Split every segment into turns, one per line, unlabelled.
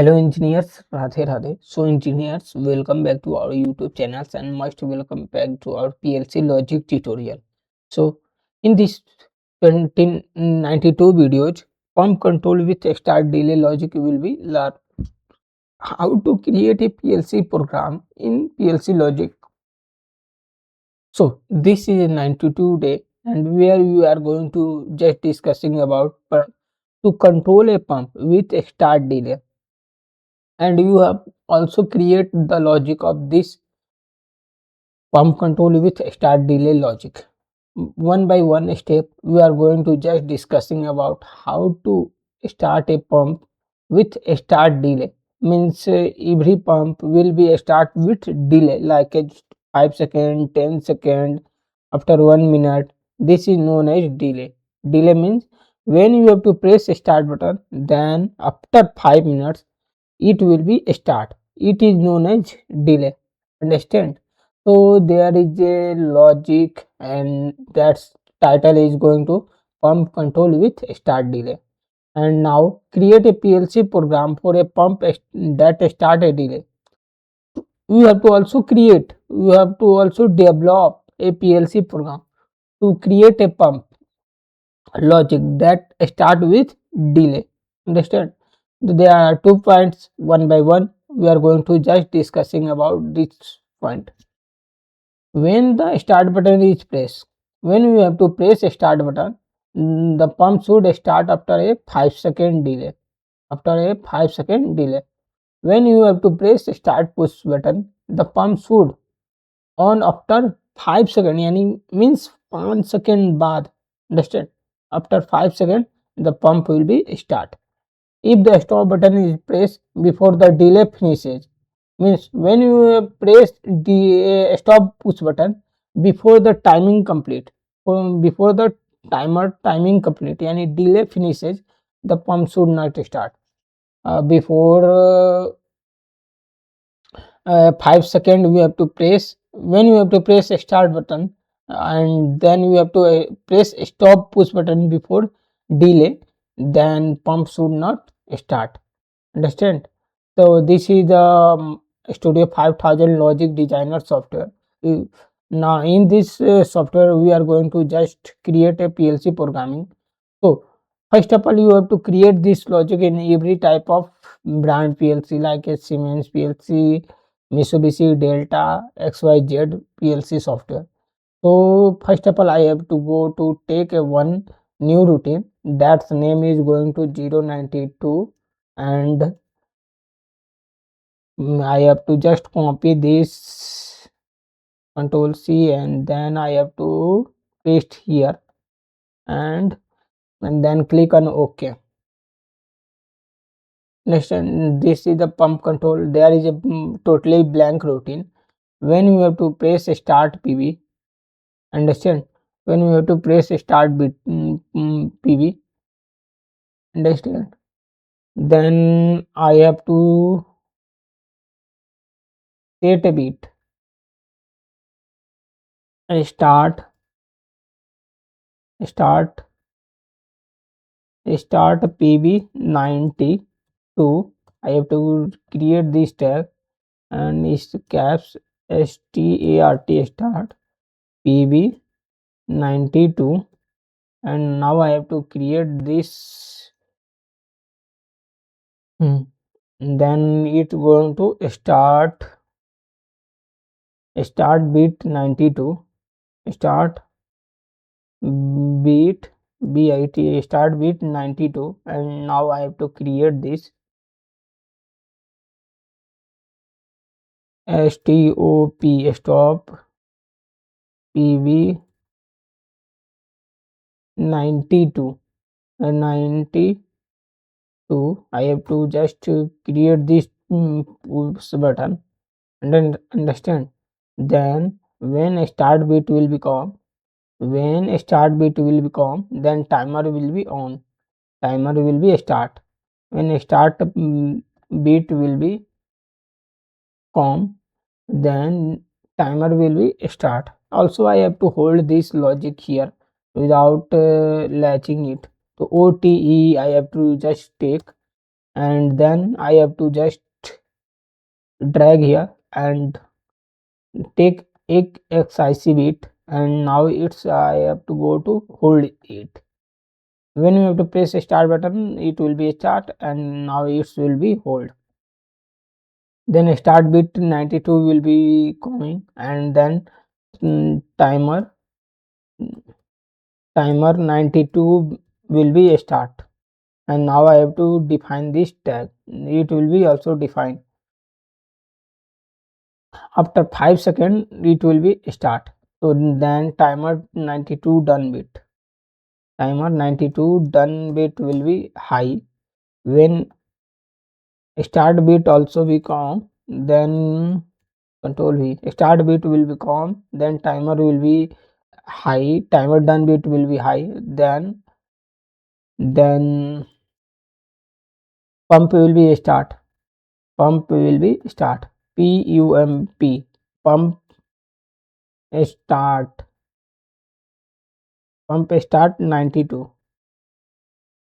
Hello engineers, Radhe Radhe. So engineers, welcome back to our YouTube channels and most welcome back to our PLC logic tutorial. So in this 1992 videos, pump control with start delay logic will be learn how to create a PLC program in PLC logic. So this is a 92 day and where we are going to just discussing about to control a pump with a start delay, and you have also create the logic of this pump control with start delay logic. One by one step we are going to just discussing about how to start a pump with a start delay. Means every pump will be start with delay like a 5 second, 10 second, after 1 minute. This is known as delay. Delay means when you have to press start button, then after 5 minutes it will be start. It is known as delay. Understand? So there is a logic, and that's title is going to pump control with start delay. And now create a PLC program for a pump that start a delay. You have to also create, you have to also develop a PLC program to create a pump logic that start with delay. Understand? There are 2 points. One by one we are going to just discussing about this point. When the start button is pressed, when you have to press a start button, the pump should start after a 5-second delay. After a 5-second delay, when you have to press start push button, the pump should on after 5 second, yani means 5 second बाद. Understand? After 5 second the pump will be start. If the stop button is pressed before the delay finishes, means when you press the stop push button before the timing complete, before the timing complete, yani delay finishes, the pump should not start. Before 5 second we have to press, when you have to press start button, and then you have to press stop push button before delay, then pump should not start. Understand? So this is the Studio 5000 logic designer software. Uh, Now in this software we are going to just create a PLC programming. So first of all you have to create this logic in every type of brand PLC like a Siemens PLC, Mitsubishi, Delta, XYZ PLC software. So first of all I have to go to take a one new routine, that's name is going to 092, and I have to just copy this, Control C, and then I have to paste here, and then click on OK. Next, this is the pump control. There is a totally blank routine. When you have to press start PV, understand? When you have to press start bit PV, understand? Then I have to set a bit and start PV 92. I have to create this tag and is caps start PV 92, and now I have to create this. Then it's going to start bit 92, start bit bit start bit 92, and now I have to create this stop PV 92 and 92. I have to just create this push button, and then understand. Then when start bit will become, then timer will be on, timer will be start. When start bit will be com, then timer will be start. Also I have to hold this logic here without latching it. So OTE I have to just take, and then I have to just drag here and take XIC bit, and now it's I have to go to hold it. When you have to press a start button, it will be start, and now it will be hold. Then start bit 92 will be coming, and then timer 92 will be start, and now I have to define this tag. It will be also defined. After 5 seconds it will be start. So then timer 92 done bit. Timer 92 done bit will be high. When start bit also be calm, then control V. Start bit will be calm, then timer will be high. Timer done bit will be high. Then pump will be start. Pump will be start. PUMP. Pump start. Pump start 92.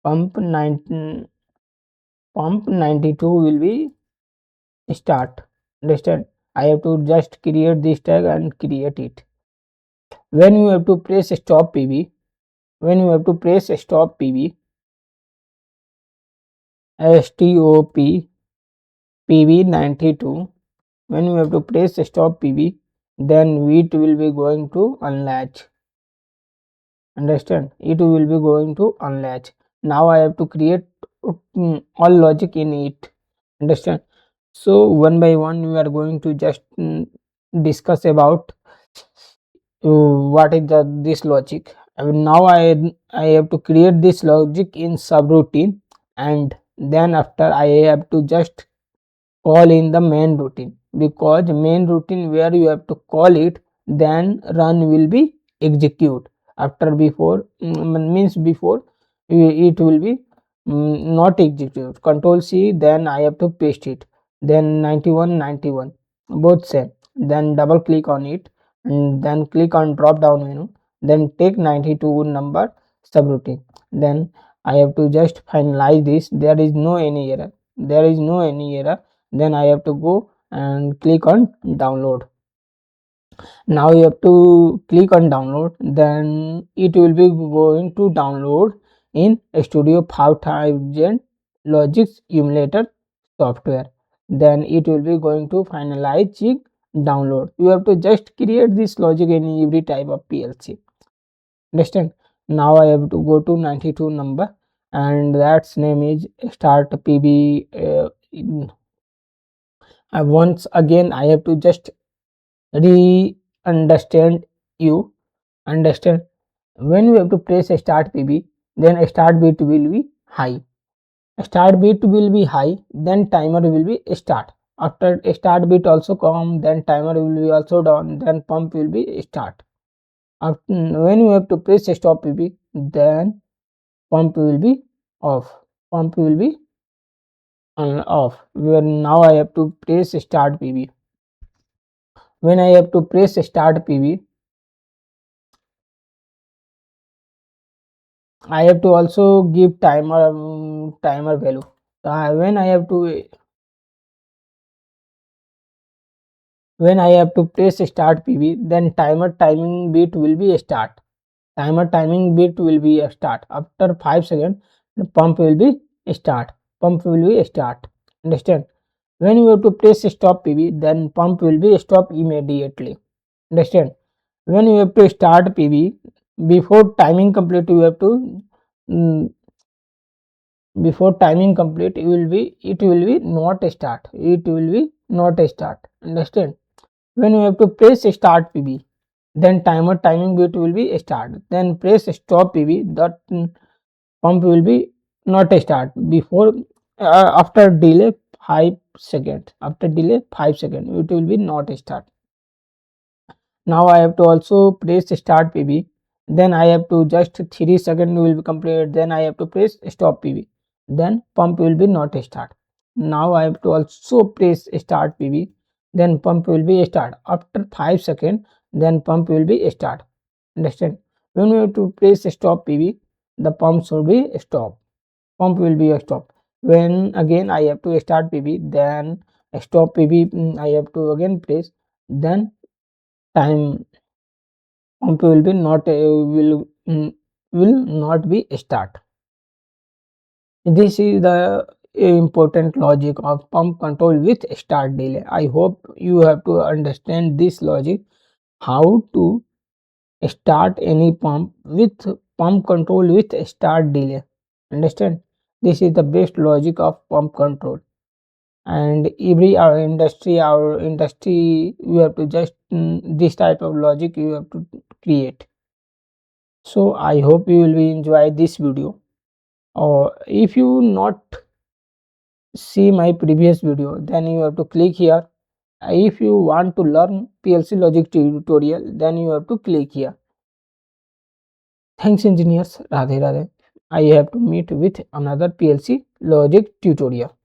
Pump 92 will be start. Understand? I have to just create this tag and create it. When you have to press stop PB, STOP PB 92. When you have to press stop PB, then it will be going to unlatch. Understand? It will be going to unlatch. Now I have to create all logic in it. Understand? So one by one we are going to just discuss about what is this logic. Now I have to create this logic in subroutine, and then after I have to just call in the main routine, because main routine where you have to call it, then run will be execute. After before means before it will be not execute. Control C, then I have to paste it. Then 91 both same. Then double click on it, and then click on drop down menu, then take 92 number subroutine. Then I have to just finalize this. There is no any error. Then I have to go and click on download. Now you have to click on download, then it will be going to download in Studio 5000 Logic Emulator software. Then it will be going to finalize download. You have to just create this logic in every type of PLC. Understand? Now I have to go to 92 number, and that's name is start PB. Once again I have to just understand. When you have to press start PB, then start bit will be high. Then timer will be start. After start bit also come, then timer will be also down, then pump will be start. When you have to press stop PB, then pump will be off. Now I have to press start PB. When I have to press start PB, I have to also give timer value. When I have to press start PB, then timer timing bit will be start. After 5 seconds, the pump will be start. Understand? When you have to press stop PB, then pump will be stop immediately. Understand? When you have to start PB, before timing complete, you have to it will be not start. Understand? When you have to press start PB, then timing bit will be start. Then press stop PB, that pump will be not start. After delay 5 seconds, it will be not start. Now I have to also press start PB, then I have to just 3 seconds will be complete, then I have to press stop PB, then pump will be not start. Now I have to also press start PB, then pump will be start. After 5 seconds, then pump will be start. Understand? When we have to press stop PB, the pump should be stop. Pump will be stop. When again I have to start PB, then stop PB, I have to again press, then time pump will be not will not be start. This is the important logic of pump control with start delay. I hope you have to understand this logic, how to start any pump with pump control with start delay. Understand? This is the best logic of pump control. And every our industry you have to just this type of logic you have to create. So I hope you will be enjoy this video, or if you not see my previous video, then you have to click here. If you want to learn PLC logic tutorial, then you have to click here. Thanks engineers. Radhe Radhe. I have to meet with another PLC logic tutorial.